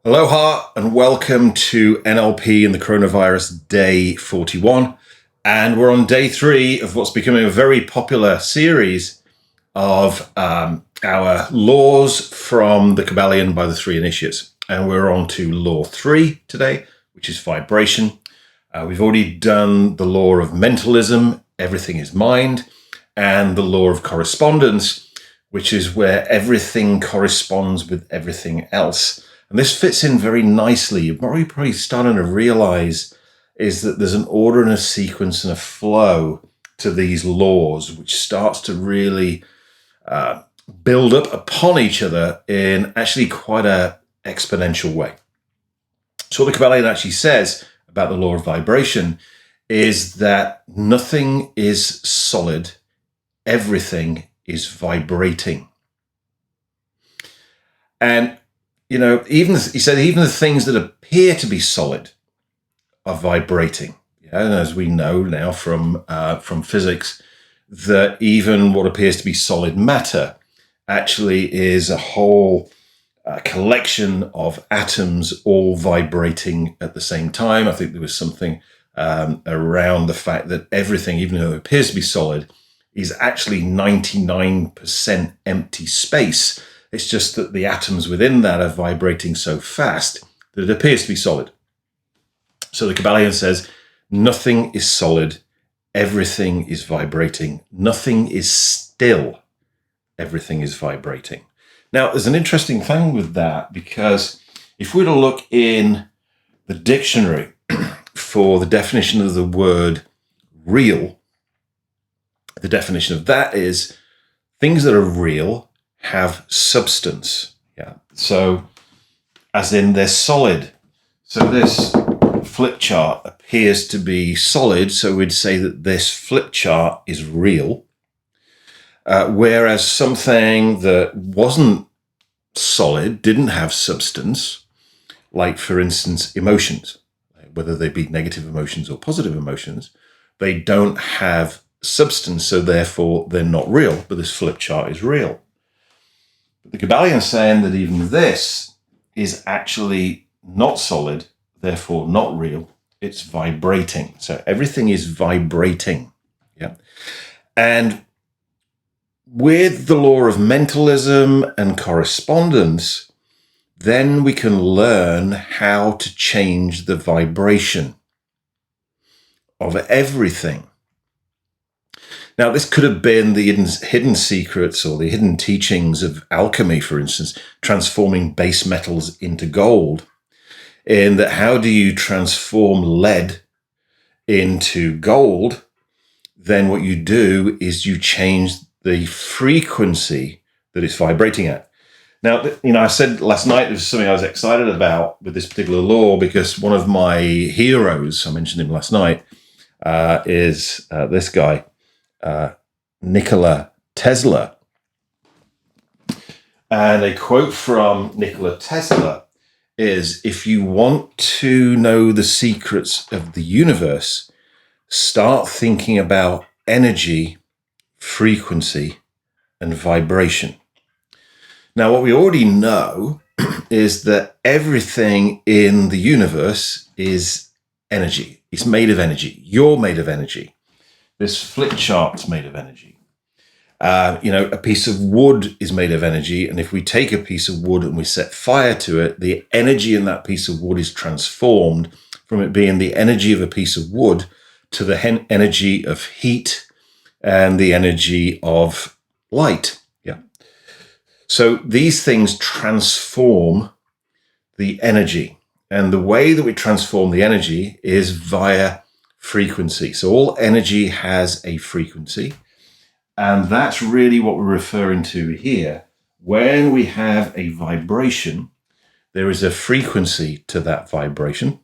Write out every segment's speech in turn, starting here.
Aloha and welcome to NLP and the Coronavirus Day 41. And we're on day 3 of what's becoming a very popular series of our laws from the Kybalion by the 3 initiates. And we're on to law 3 today, which is vibration. We've already done the law of mentalism, everything is mind, and the law of correspondence, which is where everything corresponds with everything else. And this fits in very nicely. You're probably starting to realize is that there's an order and a sequence and a flow to these laws, which starts to really build up upon each other in actually quite an exponential way. So what the Kybalion actually says about the law of vibration is that nothing is solid, everything is vibrating. And he said even the things that appear to be solid are vibrating. And as we know now from physics, that even what appears to be solid matter actually is a whole collection of atoms all vibrating at the same time. I think there was something around the fact that everything, even though it appears to be solid, is actually 99% empty space. It's just that the atoms within that are vibrating so fast that it appears to be solid. So the Kybalion says, nothing is solid, everything is vibrating. Nothing is still, everything is vibrating. Now, there's an interesting thing with that, because if we were to look in the dictionary for the definition of the word real, the definition of that is things that are real have substance. So as in they're solid. So this flip chart appears to be solid, so we'd say that this flip chart is real. Whereas something that wasn't solid, didn't have substance, like for instance emotions, whether they be negative emotions or positive emotions, they don't have substance, so therefore they're not real, but this flip chart is real. But the Kybalion is saying that even this is actually not solid, therefore not real, it's vibrating. So everything is vibrating. And with the law of mentalism and correspondence, then we can learn how to change the vibration of everything. Now, this could have been the hidden secrets or the hidden teachings of alchemy, for instance, transforming base metals into gold. In that, how do you transform lead into gold? Then what you do is you change the frequency that it's vibrating at. Now, I said last night there was something I was excited about with this particular law, because one of my heroes, I mentioned him last night, is this guy, Nikola Tesla. And a quote from Nikola Tesla is, if you want to know the secrets of the universe, start thinking about energy, frequency, and vibration. Now, what we already know is that everything in the universe is energy. It's made of energy. You're made of energy. This flip chart's made of energy. A piece of wood is made of energy. And if we take a piece of wood and we set fire to it, the energy in that piece of wood is transformed from it being the energy of a piece of wood to the energy of heat and the energy of light. So these things transform the energy. And the way that we transform the energy is via frequency. So all energy has a frequency, and that's really what we're referring to here. When we have a vibration, there is a frequency to that vibration,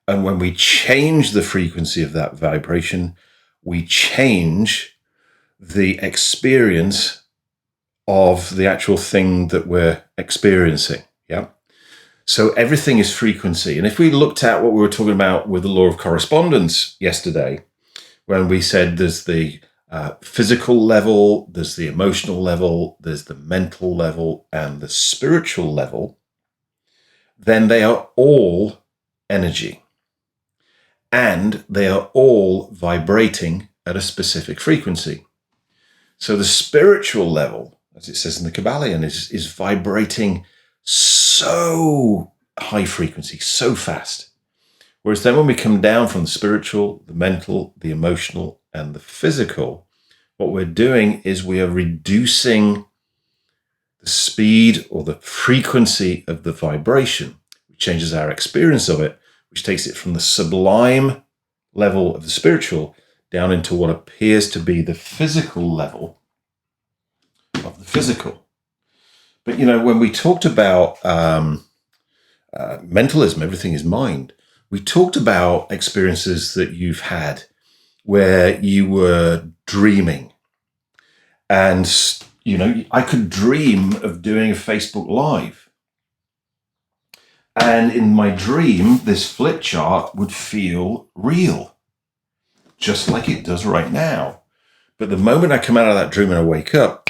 and when we change the frequency of that vibration, we change the experience of the actual thing that we're experiencing. So everything is frequency. And if we looked at what we were talking about with the law of correspondence yesterday, when we said there's the physical level, there's the emotional level, there's the mental level, and the spiritual level. then they are all energy. And they are all vibrating at a specific frequency. So the spiritual level, as it says in the Kybalion, is vibrating so high frequency, so fast. Whereas then when we come down from the spiritual, the mental, the emotional, and the physical, what we're doing is we are reducing the speed or the frequency of the vibration, which changes our experience of it, which takes it from the sublime level of the spiritual down into what appears to be the physical level of the physical. But, when we talked about mentalism, everything is mind, we talked about experiences that you've had where you were dreaming. And, I could dream of doing a Facebook Live. And in my dream, this flip chart would feel real, just like it does right now. But the moment I come out of that dream and I wake up,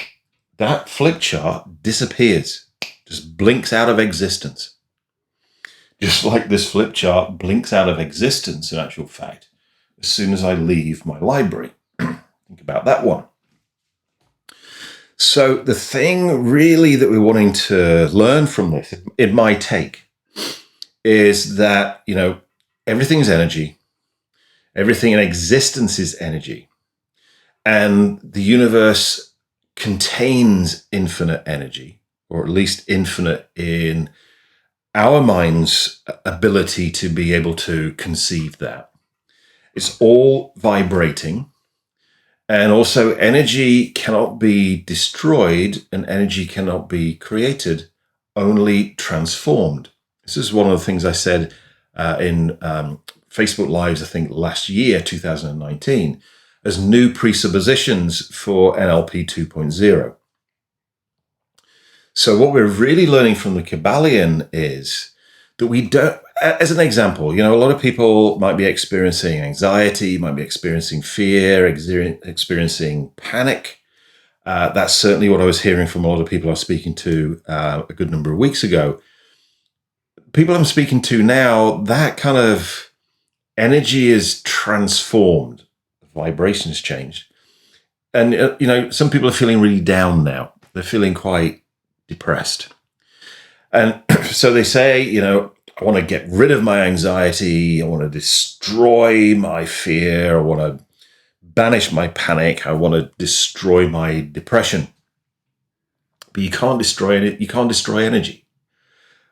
that flip chart disappears, just blinks out of existence. Just like this flip chart blinks out of existence, in actual fact, as soon as I leave my library. Think about that one. So the thing really that we're wanting to learn from this, in my take, is that, everything is energy. Everything in existence is energy. And the universe contains infinite energy, or at least infinite in our mind's ability to be able to conceive that. It's all vibrating. And also energy cannot be destroyed and energy cannot be created, only transformed. This is one of the things I said in Facebook Lives, I think last year, 2019, as new presuppositions for NLP 2.0. So what we're really learning from the Kybalion is that we don't, as an example, a lot of people might be experiencing anxiety, might be experiencing fear, experiencing panic. That's certainly what I was hearing from a lot of people I was speaking to a good number of weeks ago. People I'm speaking to now, that kind of energy is transformed. The vibration has changed. And, some people are feeling really down now. They're feeling quite depressed. And so they say, I want to get rid of my anxiety. I want to destroy my fear. I want to banish my panic. I want to destroy my depression. But you can't destroy it. You can't destroy energy.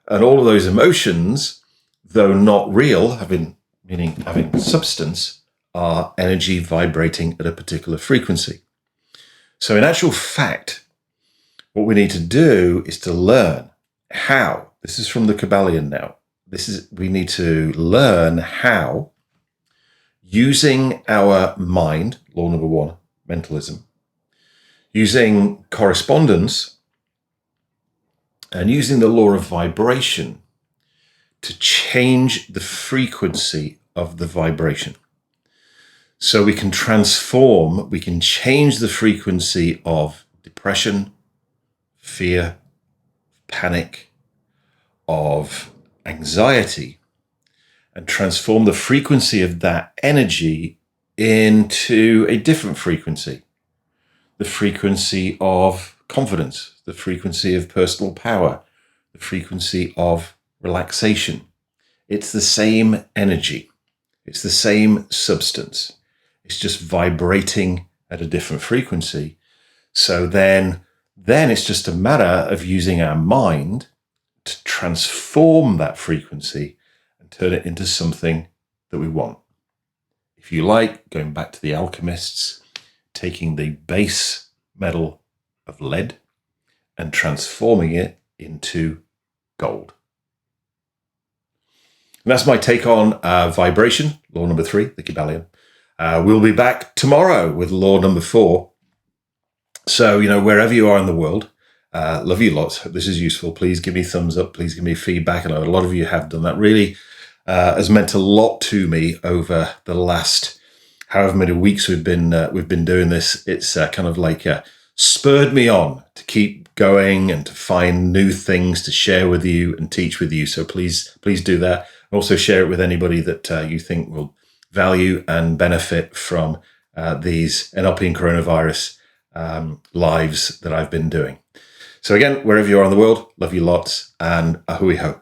And all of those emotions, though not real, meaning having substance, are energy vibrating at a particular frequency. So in actual fact, what we need to do is to learn how. This is from the Kybalion now. We need to learn how, using our mind, law number 1, mentalism, using correspondence, and using the law of vibration to change the frequency of the vibration. So we can transform, we can change the frequency of depression, fear, panic, of anxiety, and transform the frequency of that energy into a different frequency. The frequency of confidence, the frequency of personal power, the frequency of relaxation. It's the same energy. It's the same substance. It's just vibrating at a different frequency. So then it's just a matter of using our mind to transform that frequency and turn it into something that we want. If you like, going back to the alchemists, taking the base metal of lead and transforming it into gold. And that's my take on vibration, law number 3, the Kybalion. We'll be back tomorrow with law number 4. So, wherever you are in the world, love you lots. Hope this is useful. Please give me thumbs up. Please give me feedback. I know a lot of you have done that. Really has meant a lot to me over the last however many weeks we've been doing this. It's kind of like spurred me on to keep going and to find new things to share with you and teach with you. So please do that. Also share it with anybody that you think will value and benefit from these NLP and coronavirus lives that I've been doing. So again, wherever you are in the world, love you lots, and ahui ho.